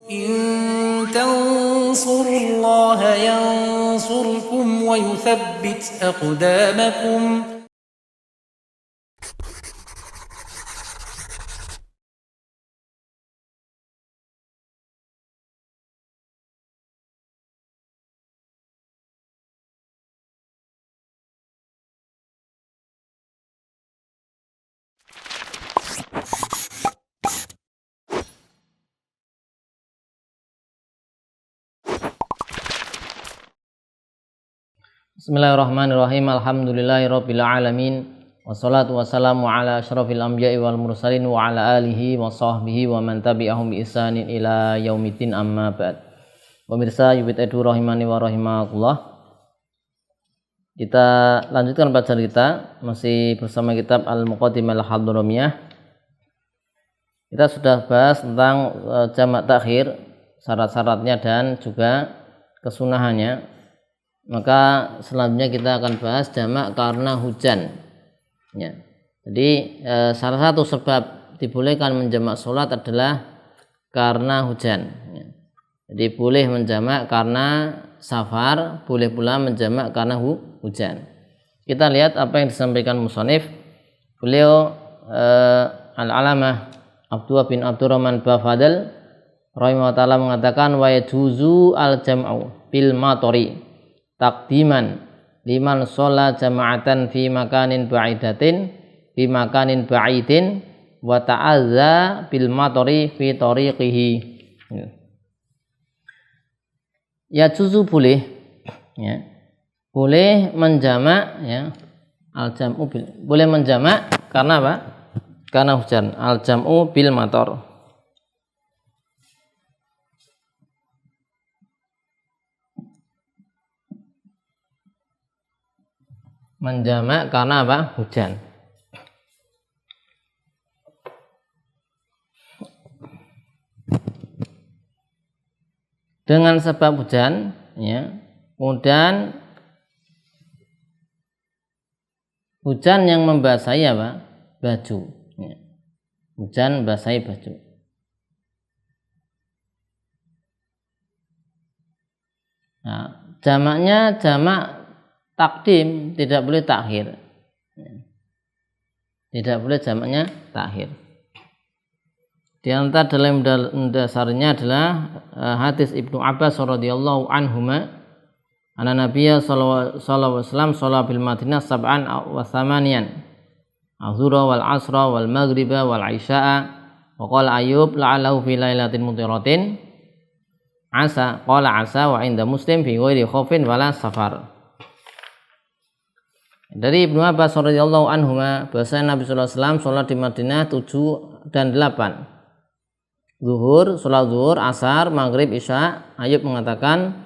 إن تنصروا الله ينصركم ويثبت أقدامكم. Bismillahirrahmanirrahim. Alhamdulillahirabbil alamin. Wassalatu wassalamu ala asyrafil anbiya'i wal mursalin wa ala alihi wa sahbihi wa man tabi'ahum bi ihsanin ila yaumiddin, amma ba'd. Pemirsa Yubit Edu rahimani wa rahimakumullah. Kita lanjutkan bacaan kita masih bersama kitab Al-Muqaddimah Al-Hadramiyah. Kita sudah bahas tentang jamak takhir, syarat-syaratnya dan juga kesunahannya. Maka selanjutnya kita akan bahas jamak karena hujan. Ya. Jadi salah satu sebab dibolehkan menjamak sholat adalah karena hujan. Ya. Jadi boleh menjamak karena safar, boleh pula menjamak karena hujan. Kita lihat apa yang disampaikan musannif. Beliau Al-Alamah Abdullah bin Abdurrahman Bafadal rahimahullah ta'ala mengatakan wa yajuzu al-jam'u bil matori takdiman liman sholla jama'atan fi makanin ba'idin wa ta'azza bil matori fi tariqihi. Ya juzu boleh, ya, boleh menjamak, ya, al-jam'u boleh menjamak karena apa? Karena hujan. Al-jam'u bil mator, menjamak karena apa? Hujan. Dengan sebab hujan, ya, kemudian hujan yang membasahi apa? Baju. Ya. Hujan membasahi baju. Nah, jamaknya jamak takdim, tidak boleh takhir. Tidak boleh jamaknya takhir. Di antara dalam dasarnya adalah hadis Ibnu Abbas radhiyallahu anhuma, anna Nabiyya sallallahu alaihi wasallam shalla bil Madinah sab'an wa thamaniyan, az-zuhra wal asra wal maghriba wal isya'a, wa qala Ayyub la'allahu fi lailatin mutiratin asa, qala asa wa inda Muslim fi ghairi khaufin wala safar. Dari Ibnu Abbas radhiyallahu anhuma bahwasanya Nabi sallallahu alaihi wasallam salat di Madinah 7 dan 8. Zuhur, salat zuhur, asar, maghrib, isya. Ayub mengatakan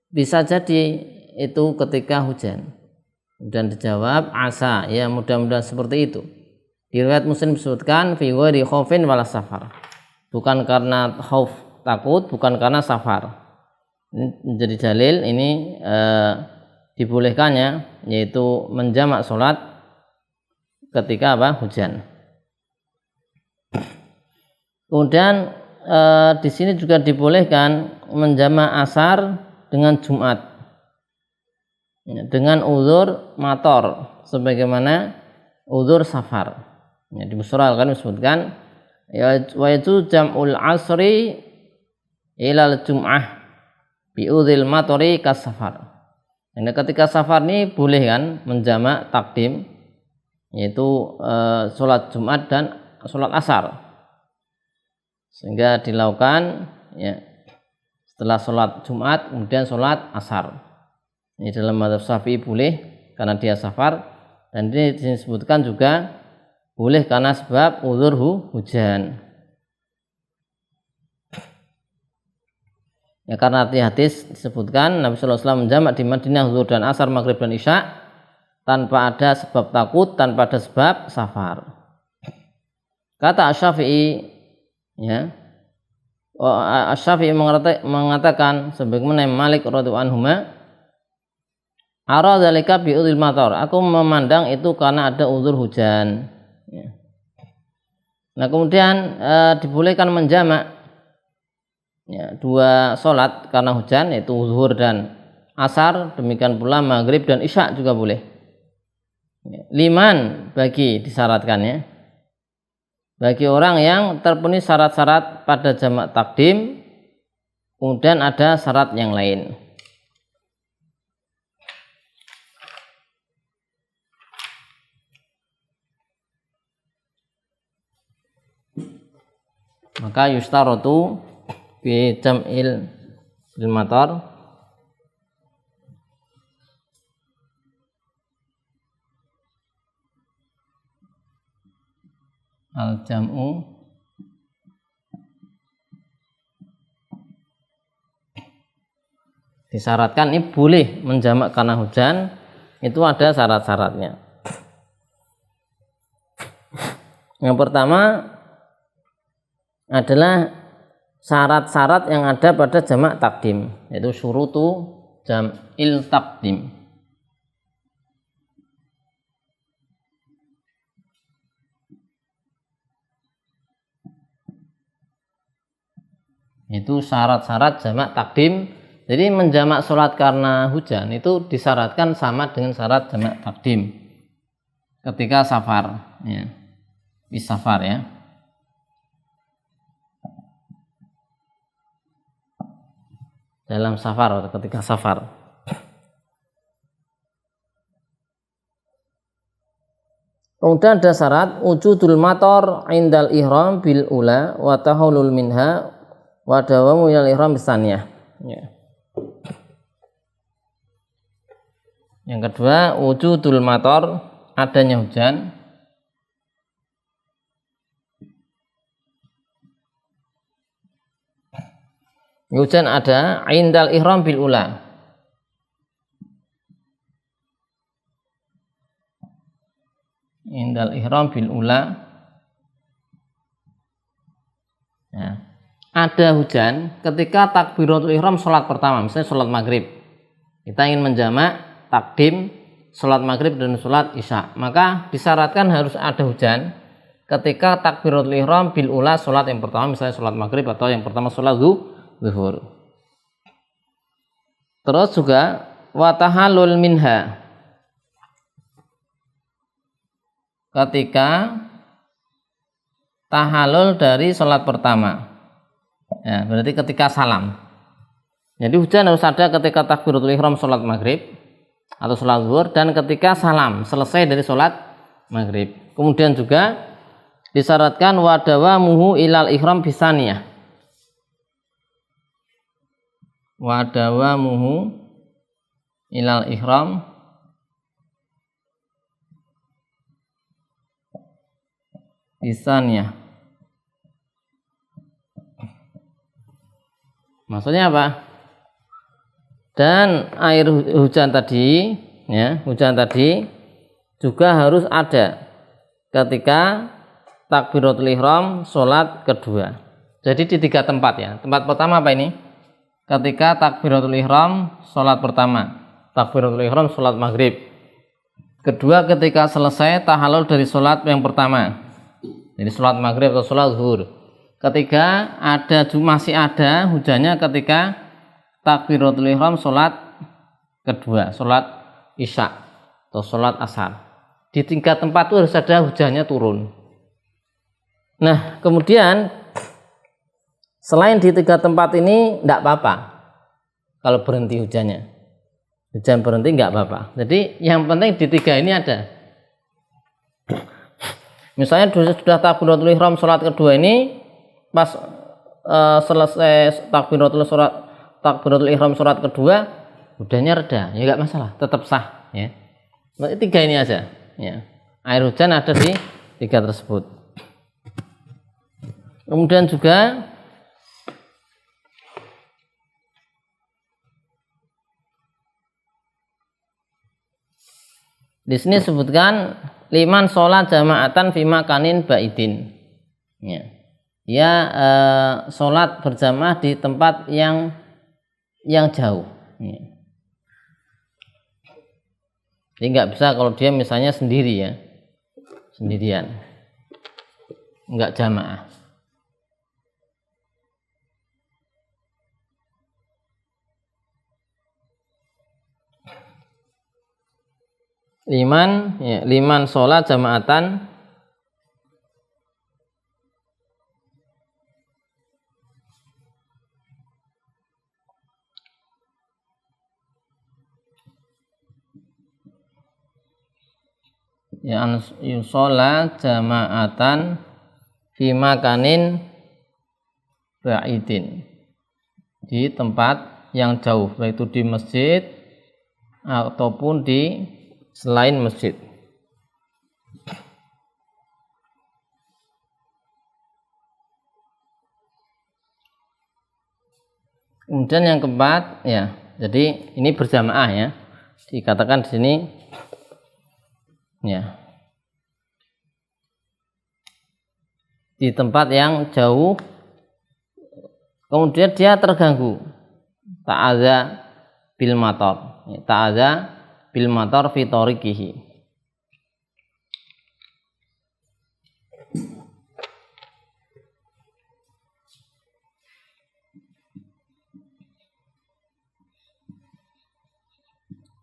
bisa jadi itu ketika hujan. Dan dijawab asa, ya mudah-mudahan seperti itu. Di riwayat Muslim disebutkan fi ghairi khaufin wala safar. Bukan karena khauf, takut, bukan karena safar. Ini menjadi dalil ini dibolehkannya, yaitu menjamak sholat ketika apa? Hujan. Kemudian di sini juga dibolehkan menjamak asar dengan Jumat, ya, dengan uzur mator sebagaimana uzur safar. Ya, di Musral kan disebutkan ya wa itu jam'ul asri ilal jum'ah bi udzil matori kas safar. Nah, ketika safar ini boleh kan menjamak takdim, yaitu sholat Jumat dan sholat asar, sehingga dilakukan, ya, setelah sholat Jumat kemudian sholat asar. Ini dalam mazhab Syafi'i boleh karena dia safar, dan ini disebutkan juga boleh karena sebab uzur hujan. Ya, karena hadis disebutkan Nabi sallallahu alaihi wasallam menjamak di Madinah zuhur dan asar, maghrib dan isya tanpa ada sebab takut, tanpa ada sebab safar. Kata Asy-Syafi'i, ya, Asy-Syafi'i mengatakan sebagaimana Malik radhiyallahu anhu, ara dzalika bi udzil matar, aku memandang itu karena ada uzur hujan. Ya. Nah, kemudian dibolehkan menjamak Ya, 2 sholat karena hujan yaitu zuhur dan asar, demikian pula maghrib dan isya juga boleh. Ya, liman bagi disyaratkan ya. Bagi orang yang terpenuhi syarat-syarat pada jamak takdim, kemudian ada syarat yang lain. Maka yustaratu fi jam'il bil matar al jam'u disyaratkan ini boleh menjamak karena hujan, itu ada syarat-syaratnya. Yang pertama adalah syarat-syarat yang ada pada jamak takdim, yaitu syurutu jam'il takdim. Itu syarat-syarat jamak takdim. Jadi menjamak sholat karena hujan itu disyaratkan sama dengan syarat jamak takdim ketika safar ya. Di safar ya. Dalam safar atau ketika safar. Kemudian ada syarat wujudul mator indal ihram bil ula wa tahallul minha wa dawamu ilal ihram bisaniyah ya. Yang kedua wujudul mator, adanya hujan. Hujan ada indal ihram bil ula. Indal ihram bil ula. Ya. Ada hujan ketika takbiratul ihram sholat pertama, misalnya sholat maghrib. Kita ingin menjamak takdim sholat maghrib dan sholat isya, maka disyaratkan harus ada hujan ketika takbiratul ihram bil ula sholat yang pertama, misalnya sholat maghrib atau yang pertama sholat zuhur. Terus juga watahallul minha, ketika tahallul dari sholat pertama ya, berarti ketika salam. Jadi hujan harus ada ketika takbiratul ihram sholat maghrib atau sholat zuhur dan ketika salam selesai dari sholat maghrib. Kemudian juga disyaratkan wadawamuhu ilal ihram bisaniyah. Wadawamuhu ilal ihram bisaniyah. Maksudnya apa? Dan air hujan tadi ya, hujan tadi juga harus ada ketika takbiratul ihram sholat kedua. Jadi di 3 tempat ya. Tempat pertama apa ini? Ketika takbiratul ihram sholat pertama, takbiratul ihram sholat maghrib. Kedua ketika selesai tahallul dari sholat yang pertama, jadi sholat maghrib atau sholat zuhur. Ketiga masih ada hujannya ketika takbiratul ihram sholat kedua, sholat isya atau sholat asar. Di 3 tempat itu harus ada hujannya turun. Nah kemudian selain di 3 tempat ini tidak apa-apa kalau berhenti hujannya. Hujan berhenti nggak apa-apa. Jadi yang penting di 3 ini ada. Misalnya sudah takbiratul ihram sholat kedua ini, pas selesai takbiratul ihram sholat kedua, hujannya reda, ya nggak masalah, tetap sah ya. Berarti 3 ini aja ya. Air hujan ada di 3 tersebut. Kemudian juga di sini sebutkan liman sholat jama'atan fi makanin ba'idin ya. Ya sholat berjamaah di tempat yang jauh ya. Jadi nggak bisa kalau dia misalnya sendiri ya, sendirian, nggak jamaah. liman sholat jamaatan ya yusola jamaatan fi makanin ba'idin, di tempat yang jauh, baik itu di masjid ataupun di selain masjid. Kemudian yang keempat ya, jadi ini berjamaah ya, dikatakan di sini ya, di tempat yang jauh, kemudian dia terganggu, ta'adza bil matar, ta'adza bil matar fi tariqihi.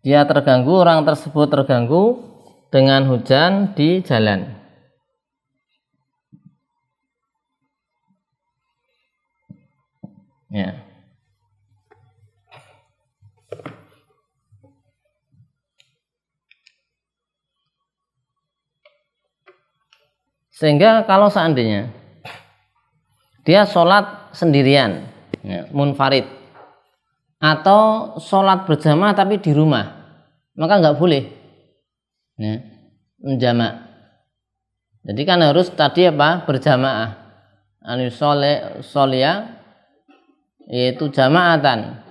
Dia terganggu, orang tersebut terganggu dengan hujan di jalan. Ya. Sehingga kalau seandainya dia sholat sendirian, ya, munfarid, atau sholat berjamaah tapi di rumah, maka nggak boleh ya, menjamak. Jadi kan harus tadi apa? Berjamaah. Solia yaitu jamaatan.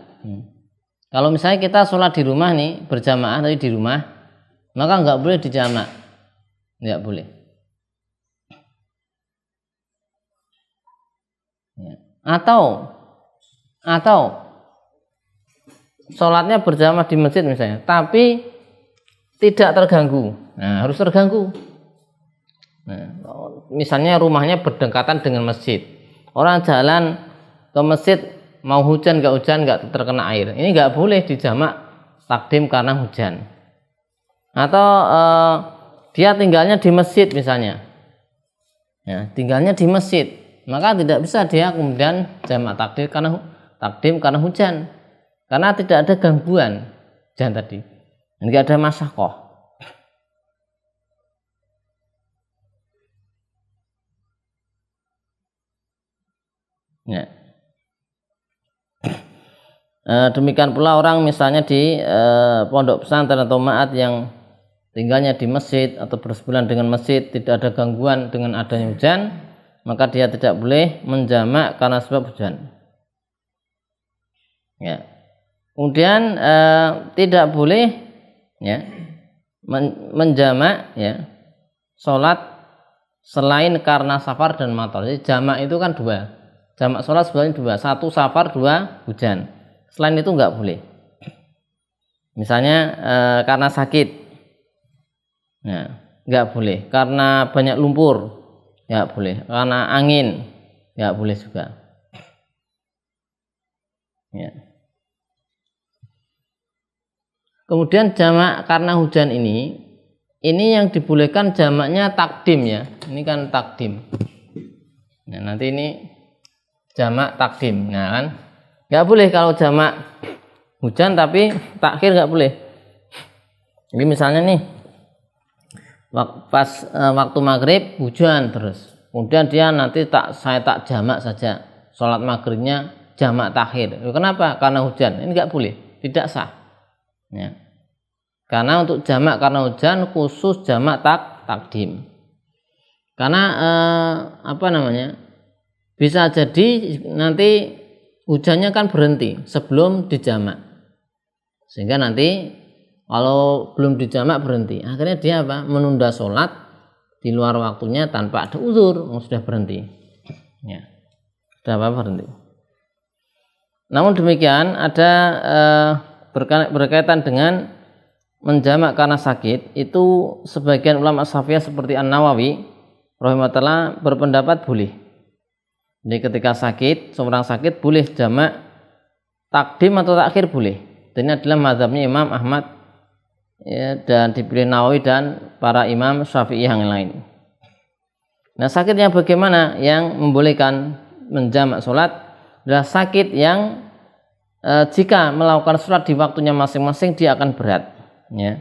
Kalau misalnya kita sholat di rumah nih, berjamaah tadi di rumah, maka nggak boleh dijamak, nggak boleh. Ya. Atau sholatnya berjamaah di masjid misalnya, tapi tidak terganggu. Nah, harus terganggu. Nah, misalnya rumahnya berdekatan dengan masjid, orang jalan ke masjid mau hujan nggak terkena air, ini nggak boleh dijamak takdim karena hujan. Atau dia tinggalnya di masjid misalnya, ya, tinggalnya di masjid, maka tidak bisa dia kemudian jamak takdim karena hujan, karena tidak ada gangguan hujan tadi, nggak ada masyakoh. Ya. Demikian pula orang misalnya di pondok pesantren atau ma'at yang tinggalnya di masjid atau bersebelahan dengan masjid, tidak ada gangguan dengan adanya hujan, maka dia tidak boleh menjamak karena sebab hujan. Ya. Kemudian tidak boleh ya menjamak ya sholat selain karena safar dan matar. Jadi jamak itu kan dua, jamak sholat sebenarnya dua, satu safar, dua hujan. Selain itu nggak boleh. Misalnya karena sakit, ya, nggak boleh. Karena banyak lumpur, nggak boleh. Karena angin, nggak boleh juga. Ya. Kemudian jamak karena hujan ini yang dibolehkan jamaknya takdim ya. Ini kan takdim. Nah, nanti ini jamak takdim. Nah kan, nggak boleh kalau jamak hujan tapi takhir nggak boleh. Jadi misalnya nih pas waktu maghrib hujan terus, kemudian dia nanti saya tak jamak saja, sholat maghribnya jamak takhir. Kenapa? Karena hujan. Ini nggak boleh, tidak sah. Ya. Karena untuk jamak karena hujan khusus jamak takdim. Karena bisa jadi nanti hujannya kan berhenti sebelum dijamak, sehingga nanti kalau belum dijamak berhenti, akhirnya dia menunda sholat di luar waktunya tanpa ada uzur, sudah berhenti, ya, sudah berhenti. Namun demikian ada berkaitan dengan menjamak karena sakit, itu sebagian ulama Syafi'iyah seperti An-Nawawi rahimahullah berpendapat boleh. Jadi ketika sakit, seorang sakit boleh jamak takdim atau takhir boleh. Dan ini adalah mazhabnya Imam Ahmad ya, dan dipilih Nawawi dan para imam Syafi'i yang lain. Nah, sakit yang bagaimana yang membolehkan menjamak sholat adalah sakit yang jika melakukan sholat di waktunya masing-masing dia akan berat, ya.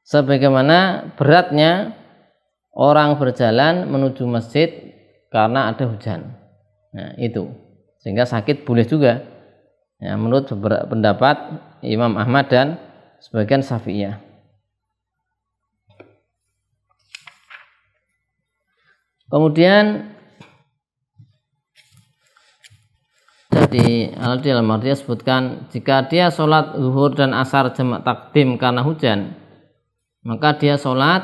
Sebagaimana beratnya orang berjalan menuju masjid karena ada hujan. Nah, itu sehingga sakit boleh juga, ya, menurut pendapat Imam Ahmad dan sebagian Syafi'iyah. Kemudian jadi dalam artinya sebutkan jika dia sholat zuhur dan asar jamak takdim karena hujan, maka dia sholat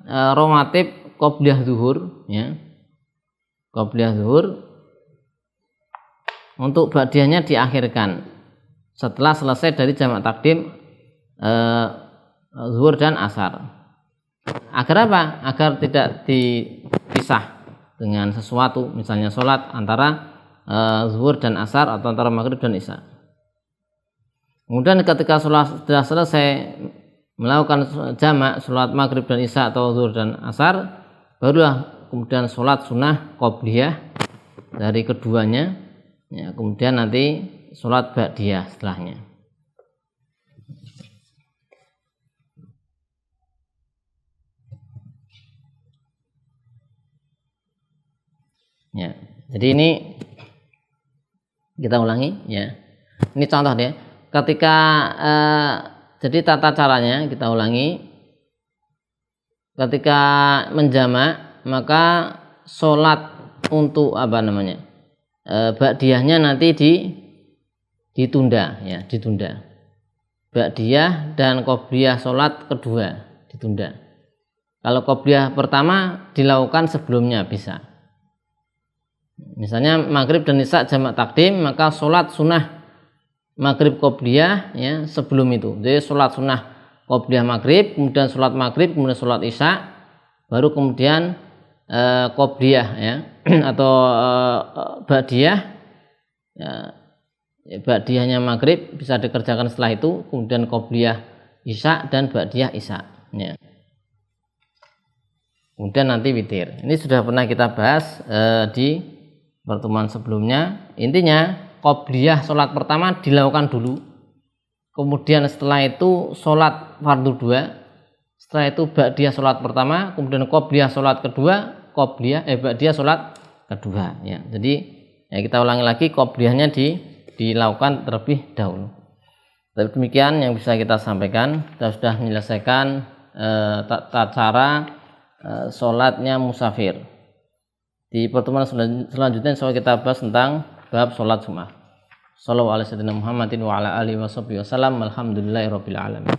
rawatib qobliyah zuhur, ya, qobliyah zuhur, untuk ba'diyahnya diakhirkan setelah selesai dari jamak takdim zuhur dan asar. Agar apa? Agar tidak dipisah dengan sesuatu, misalnya sholat antara zuhur dan asar atau antara maghrib dan isya. Kemudian ketika sholat sudah selesai melakukan jamak sholat maghrib dan isya atau zuhur dan asar, barulah kemudian sholat sunnah qobliyah dari keduanya, ya, kemudian nanti sholat ba'diyah setelahnya. Ya, jadi ini kita ulangi, ya. Ini contoh deh. Ketika jadi tata caranya kita ulangi. Ketika menjamak, maka sholat untuk ba'diyahnya nanti ditunda, ya, ditunda. Ba'diyah dan qobliyah sholat kedua ditunda. Kalau qobliyah pertama dilakukan sebelumnya bisa. Misalnya maghrib dan isya jamak takdim, maka sholat sunnah maghrib qobliyah, ya, sebelum itu. Jadi sholat sunnah qobliyah maghrib, kemudian sholat maghrib, kemudian sholat isya, baru kemudian qobliyah, ya, atau ba'diyah, ya, ba'diyahnya maghrib bisa dikerjakan setelah itu, kemudian qobliyah isya dan ba'diyah isya, ya. Kemudian nanti witir. Ini sudah pernah kita bahas di pertemuan sebelumnya. Intinya qobliyah sholat pertama dilakukan dulu, kemudian setelah itu sholat fardu 2, setelah itu ba'diyah sholat pertama, kemudian qobliyah sholat kedua, ba'diyah sholat kedua, ya. Jadi, ya, kita ulangi lagi, qobliyahnya dilakukan terlebih dahulu. Tapi demikian yang bisa kita sampaikan. Kita sudah menyelesaikan tata cara sholatnya musafir. Di pertemuan selanjutnya insya Allah kita bahas tentang bab sholat Jumat. Sallallahu alaihi wasallam Muhammadin wa ala alihi wasallam. Alhamdulillahirabbil alamin.